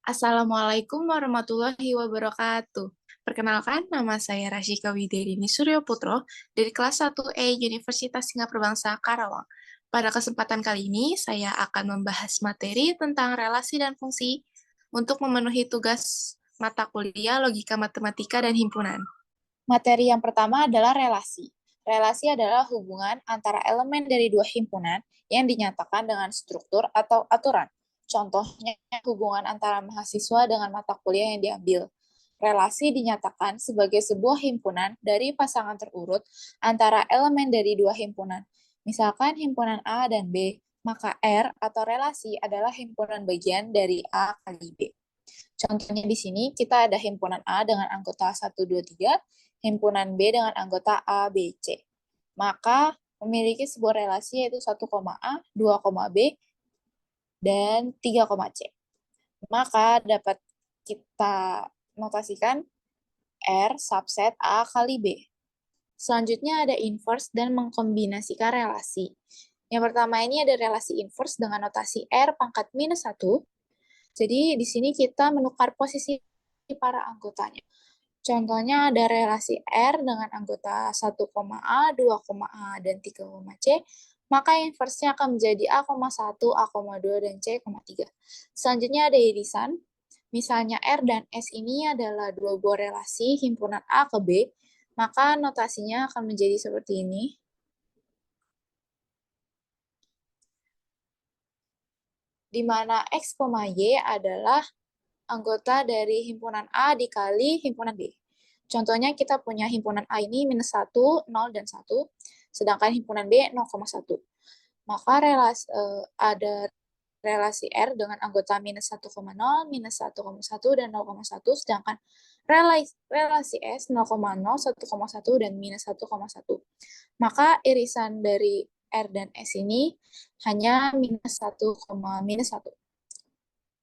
Assalamualaikum warahmatullahi wabarakatuh. Perkenalkan, nama saya Rasyika Widerini Suryo Putro dari kelas 1E Universitas Singapura Bangsa Karawang. Pada kesempatan kali ini, saya akan membahas materi tentang relasi dan fungsi untuk memenuhi tugas mata kuliah Logika Matematika dan Himpunan. Materi yang pertama adalah relasi. Relasi adalah hubungan antara elemen dari dua himpunan yang dinyatakan dengan struktur atau aturan. Contohnya, hubungan antara mahasiswa dengan mata kuliah yang diambil. Relasi dinyatakan sebagai sebuah himpunan dari pasangan terurut antara elemen dari dua himpunan. Misalkan himpunan A dan B, maka R atau relasi adalah himpunan bagian dari A kali B. Contohnya di sini kita ada himpunan A dengan anggota 1, 2, 3, himpunan B dengan anggota A, B, C. Maka memiliki sebuah relasi yaitu 1, A, 2, B, dan 3, C. Maka dapat kita notasikan R subset A kali B. Selanjutnya ada inverse dan mengkombinasikan relasi. Yang pertama ini ada relasi inverse dengan notasi R pangkat minus 1. Jadi di sini kita menukar posisi para anggotanya. Contohnya ada relasi R dengan anggota 1, A, 2, A, dan 3, C, maka inverse-nya akan menjadi A,1, A,2, dan C,3. Selanjutnya ada irisan. Misalnya R dan S ini adalah dua buah relasi himpunan A ke B, maka notasinya akan menjadi seperti ini. Di mana X, Y adalah anggota dari himpunan A dikali himpunan B. Contohnya kita punya himpunan A ini minus 1, 0, dan 1, sedangkan himpunan B 0,1. Maka ada relasi R dengan anggota minus 1,0, minus 1,1, dan 0,1, sedangkan relasi S 0,0, 1,1, dan minus 1,1. Maka irisan dari R dan S ini hanya minus 1, minus 1.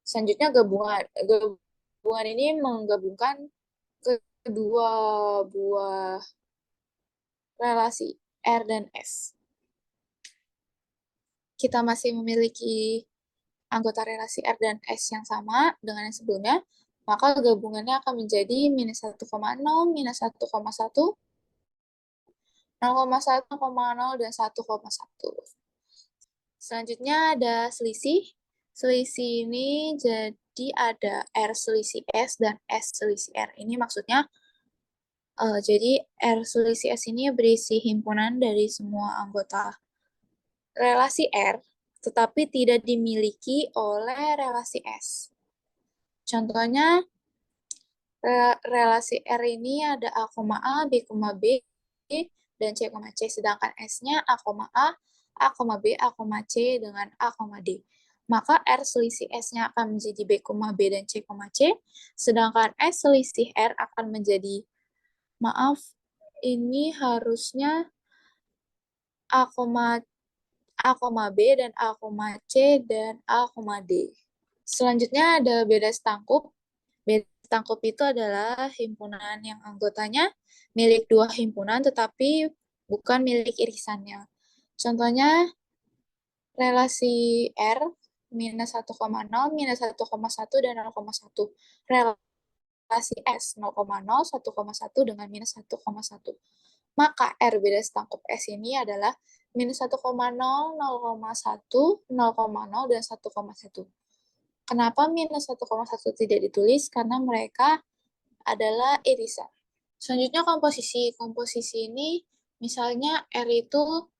Selanjutnya gabungan ini menggabungkan kedua buah relasi R dan S. Kita masih memiliki anggota relasi R dan S yang sama dengan yang sebelumnya, maka gabungannya akan menjadi minus 1,0, minus 1,1, 0,1, dan 1,1. Selanjutnya ada selisih. Selisih ini jadi ada R selisih S dan S selisih R. Ini maksudnya, jadi R selisih S ini berisi himpunan dari semua anggota relasi R, tetapi tidak dimiliki oleh relasi S. Contohnya, relasi R ini ada A, B, B, dan C, sedangkan S-nya A, B, C dengan A, D. Maka R selisih S-nya akan menjadi B, B, dan C, sedangkan S selisih R akan menjadi, maaf, ini harusnya A, B, dan A, C, dan A, D. Selanjutnya ada beda setangkup. Beda setangkup itu adalah himpunan yang anggotanya milik dua himpunan tetapi bukan milik irisannya. Contohnya relasi R minus 1,0, minus 1,1, dan 0,1. Relasi S 0,0, 1,1 dengan minus 1,1. Maka R beda setangkup S ini adalah minus 1,0, 0,1, 0,0, dan 1,1. Kenapa minus 1,1 tidak ditulis? Karena mereka adalah irisan. Selanjutnya komposisi. Komposisi ini misalnya R itu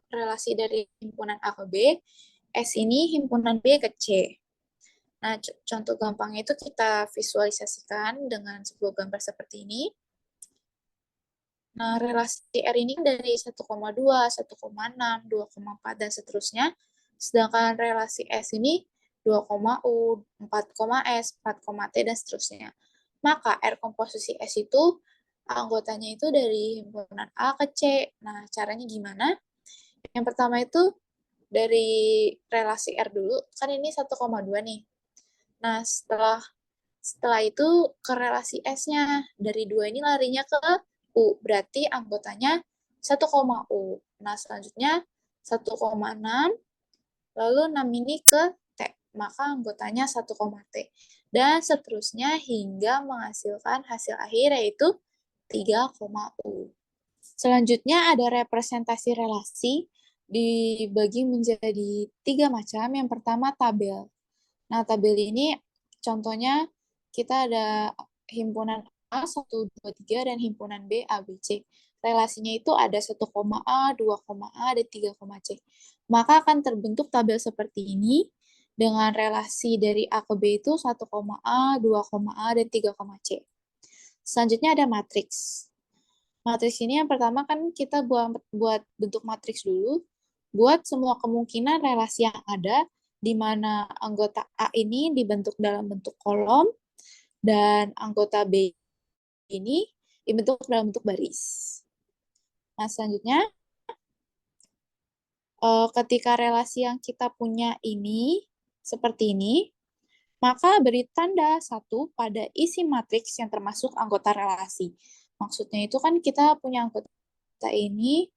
relasi dari himpunan A ke B, S ini himpunan B ke C. Nah, contoh gampangnya itu kita visualisasikan dengan sebuah gambar seperti ini. Nah, relasi R ini dari 1,2, 1,6, 2,4, dan seterusnya. Sedangkan relasi S ini 2,U, 4,S, 4,T, dan seterusnya. Maka R komposisi S itu anggotanya itu dari himpunan A ke C. Nah, caranya gimana? Yang pertama itu dari relasi R dulu. Kan ini 1,2 nih. Nah, setelah itu ke relasi S-nya. Dari 2 ini larinya ke U. Berarti anggotanya 1,U. Nah, selanjutnya 1,6. Lalu 6 ini ke T. maka anggotanya 1, T. Dan seterusnya hingga menghasilkan hasil akhir yaitu 3, U. Selanjutnya ada representasi relasi dibagi menjadi 3 macam. Yang pertama tabel. Nah, tabel ini contohnya kita ada himpunan A, 1, 2, 3, dan himpunan B, A, B, C. Relasinya itu ada 1, A, 2, A, dan 3, C. Maka akan terbentuk tabel seperti ini dengan relasi dari A ke B itu 1, A, 2, A, dan 3, C. Selanjutnya ada matriks. Matriks ini yang pertama kan kita buat bentuk matriks dulu, buat semua kemungkinan relasi yang ada, di mana anggota A ini dibentuk dalam bentuk kolom, dan anggota B ini dibentuk dalam bentuk baris. Nah, selanjutnya, ketika relasi yang kita punya ini, seperti ini, maka beri tanda 1 pada isi matriks yang termasuk anggota relasi. Maksudnya itu kan kita punya anggota ini,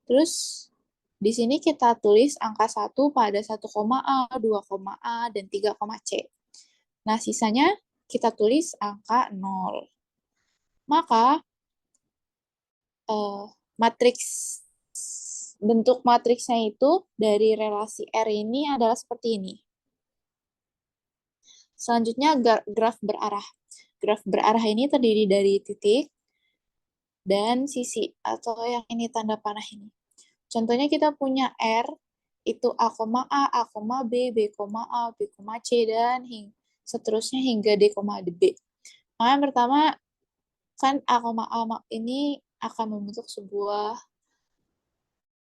terus di sini kita tulis angka 1 pada 1, A, 2, A, dan 3, C. Nah, sisanya kita tulis angka 0. Maka, matriks bentuk matriksnya itu dari relasi R ini adalah seperti ini. Selanjutnya, graf berarah. Graf berarah ini terdiri dari titik dan sisi, atau yang ini tanda panah ini. Contohnya kita punya R, itu A, A, B, B, A, B, C, dan seterusnya hingga D, B. Maka yang pertama, kan A, ini akan membentuk sebuah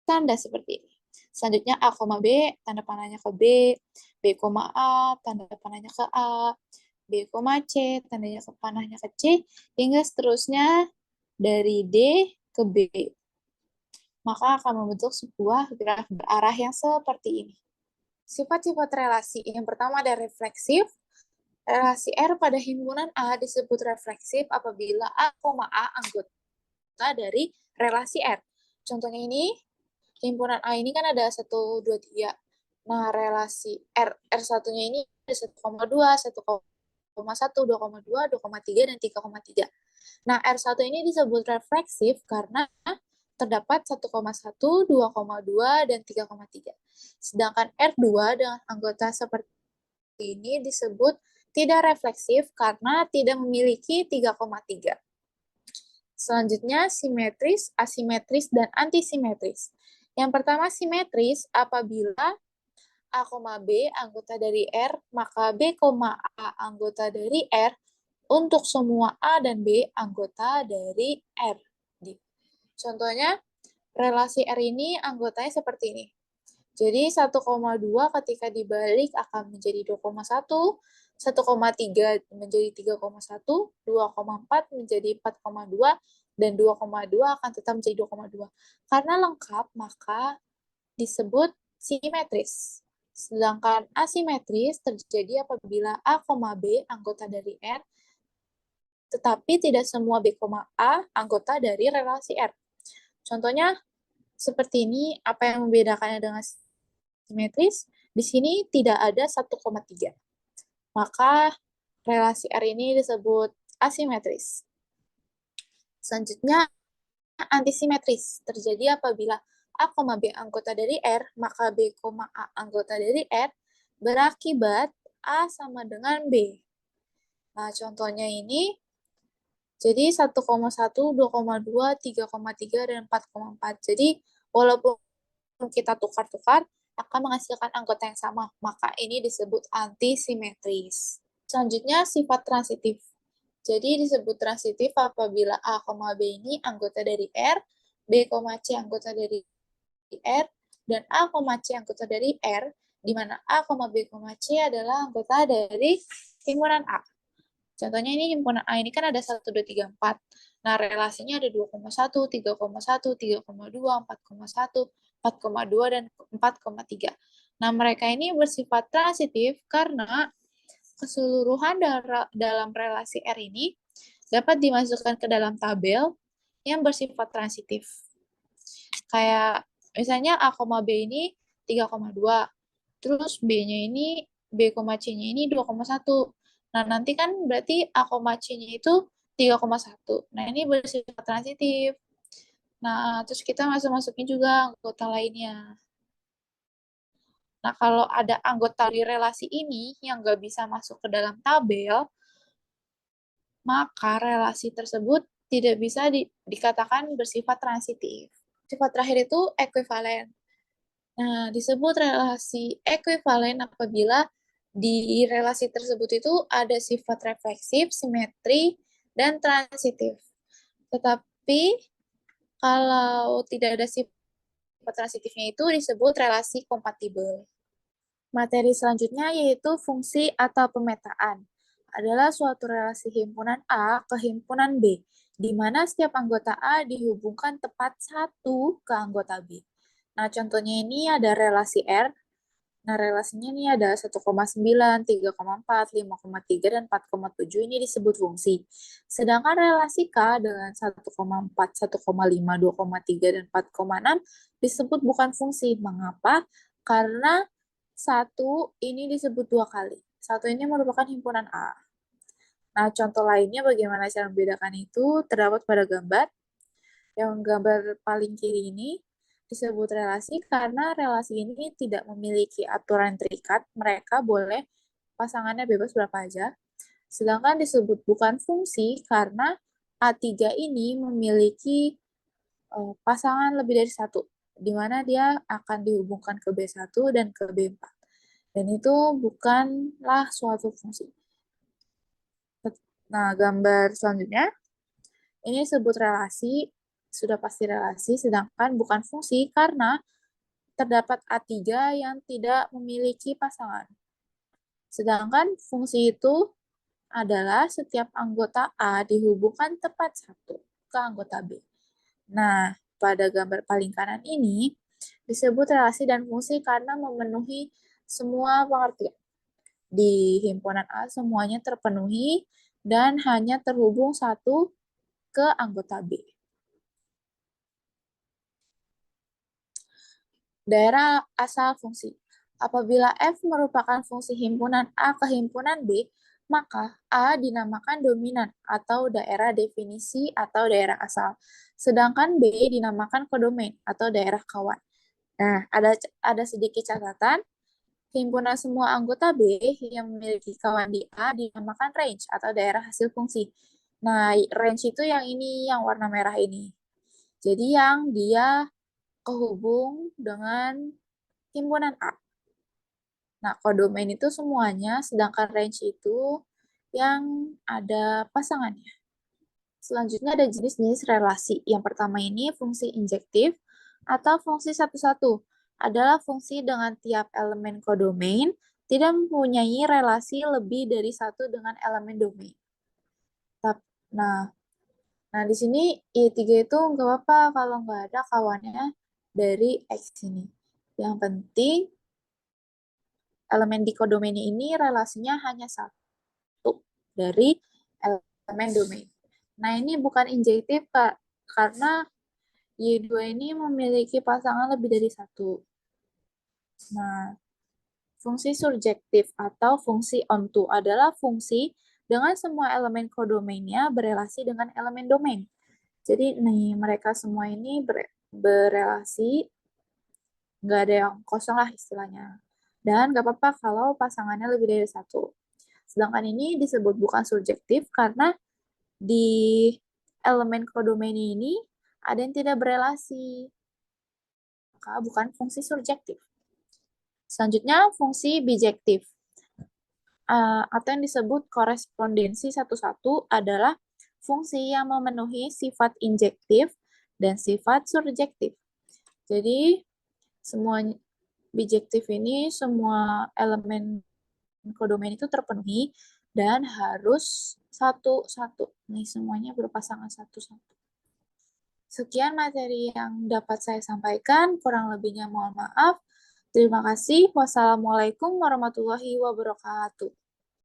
tanda seperti ini. Selanjutnya A, B, tanda panahnya ke B, B, A, tanda panahnya ke A, B, C, tandanya ke panahnya ke C, hingga seterusnya dari D ke B. Maka akan membentuk sebuah graf berarah yang seperti ini. Sifat-sifat relasi. Yang pertama ada refleksif. Relasi R pada himpunan A disebut refleksif apabila A, anggota dari relasi R. Contohnya ini, himpunan A ini kan ada 1, 2, 3. Nah, relasi R1-nya ini ada 1,2, 1,1, 2,2, 2,3, dan 3,3. Nah, R1 ini disebut refleksif karena terdapat 1,1, 2,2, dan 3,3. Sedangkan R2 dengan anggota seperti ini disebut tidak refleksif karena tidak memiliki 3,3. Selanjutnya, simetris, asimetris, dan antisimetris. Yang pertama, simetris apabila A, B anggota dari R, maka B, A anggota dari R untuk semua A dan B anggota dari R. Contohnya, relasi R ini anggotanya seperti ini. Jadi 1,2 ketika dibalik akan menjadi 2,1, 1,3 menjadi 3,1, 2,4 menjadi 4,2, dan 2,2 akan tetap menjadi 2,2. Karena lengkap, maka disebut simetris. Sedangkan asimetris terjadi apabila A, B anggota dari R, tetapi tidak semua B, A anggota dari relasi R. Contohnya seperti ini, apa yang membedakannya dengan simetris? Di sini tidak ada 1,3. Maka relasi R ini disebut asimetris. Selanjutnya, antisimetris. Terjadi apabila A, B anggota dari R, maka B, A anggota dari R berakibat A sama dengan B. Nah, contohnya ini, jadi 1,1, 2,2, 3,3, dan 4,4. Jadi, walaupun kita tukar-tukar, akan menghasilkan anggota yang sama. Maka ini disebut antisimetris. Selanjutnya, sifat transitif. Jadi disebut transitif apabila A, B ini anggota dari R, B, C anggota dari R, dan A, C anggota dari R, di mana A, B, C adalah anggota dari himpunan A. Contohnya ini himpunan A ini kan ada 1, 2, 3, 4. Nah, relasinya ada 2,1, 3,1, 3,2, 4,1, 4,2, dan 4,3. Nah, mereka ini bersifat transitif karena keseluruhan dalam relasi R ini dapat dimasukkan ke dalam tabel yang bersifat transitif. Kayak misalnya A, B ini 3,2, terus B-nya ini B, C-nya ini 2,1. Nah, nanti kan berarti A, C-nya itu 3,1. Nah, ini bersifat transitif. Nah, terus kita masukin juga anggota lainnya. Nah, kalau ada anggota di relasi ini yang nggak bisa masuk ke dalam tabel, maka relasi tersebut tidak bisa dikatakan bersifat transitif. Sifat terakhir itu ekuivalen. Nah, disebut relasi ekuivalen apabila di relasi tersebut itu ada sifat refleksif, simetri, dan transitif. Tetapi kalau tidak ada sifat transitifnya itu disebut relasi kompatibel. Materi selanjutnya yaitu fungsi atau pemetaan. Adalah suatu relasi himpunan A ke himpunan B, di mana setiap anggota A dihubungkan tepat satu ke anggota B. Nah, contohnya ini ada relasi R. Nah, relasinya ini ada 1,9, 3,4, 5,3, dan 4,7 ini disebut fungsi. Sedangkan relasi K dengan 1,4, 1,5, 2,3, dan 4,6 disebut bukan fungsi. Mengapa? Karena satu ini disebut dua kali. Satu ini merupakan himpunan A. Nah, contoh lainnya bagaimana cara membedakan itu terdapat pada gambar. Yang gambar paling kiri ini disebut relasi karena relasi ini tidak memiliki aturan terikat, mereka boleh pasangannya bebas berapa aja. Sedangkan disebut bukan fungsi karena A3 ini memiliki pasangan lebih dari satu, di mana dia akan dihubungkan ke B1 dan ke B4. Dan itu bukanlah suatu fungsi. Nah, gambar selanjutnya, ini disebut relasi, sudah pasti relasi, sedangkan bukan fungsi karena terdapat A3 yang tidak memiliki pasangan. Sedangkan fungsi itu adalah setiap anggota A dihubungkan tepat satu ke anggota B. Nah, pada gambar paling kanan ini disebut relasi dan fungsi karena memenuhi semua pengertian. Di himpunan A semuanya terpenuhi dan hanya terhubung satu ke anggota B. Daerah asal fungsi. Apabila F merupakan fungsi himpunan A ke himpunan B, maka A dinamakan dominan atau daerah definisi atau daerah asal. Sedangkan B dinamakan kodomain atau daerah kawan. Nah, ada sedikit catatan. Himpunan semua anggota B yang memiliki kawan di A dinamakan range atau daerah hasil fungsi. Nah, range itu yang ini, yang warna merah ini. Jadi yang dia kehubung dengan himpunan A. Nah, kodomain itu semuanya, sedangkan range itu yang ada pasangannya. Selanjutnya ada jenis-jenis relasi. Yang pertama ini fungsi injektif atau fungsi satu-satu. Adalah fungsi dengan tiap elemen kodomain tidak mempunyai relasi lebih dari satu dengan elemen domain. Nah, nah di sini I3 itu nggak apa-apa kalau nggak ada kawannya dari X ini. Yang penting elemen di kodomain ini relasinya hanya satu dari elemen domain. Nah, ini bukan injektif, Kak, karena Y2 ini memiliki pasangan lebih dari satu. Nah, fungsi surjektif atau fungsi onto adalah fungsi dengan semua elemen kodomainnya berelasi dengan elemen domain. Jadi, nih, mereka semua ini berelasi, nggak ada yang kosong lah istilahnya. Dan nggak apa-apa kalau pasangannya lebih dari satu. Sedangkan ini disebut bukan surjektif karena di elemen kodomain ini ada yang tidak berelasi. Maka bukan fungsi surjektif. Selanjutnya, fungsi bijektif. Atau yang disebut korespondensi satu-satu adalah fungsi yang memenuhi sifat injektif dan sifat surjektif. Jadi, semua bijektif ini, semua elemen kodomain itu terpenuhi dan harus satu-satu. Nih, semuanya berpasangan satu-satu. Sekian materi yang dapat saya sampaikan, kurang lebihnya mohon maaf. Terima kasih. Wassalamualaikum warahmatullahi wabarakatuh.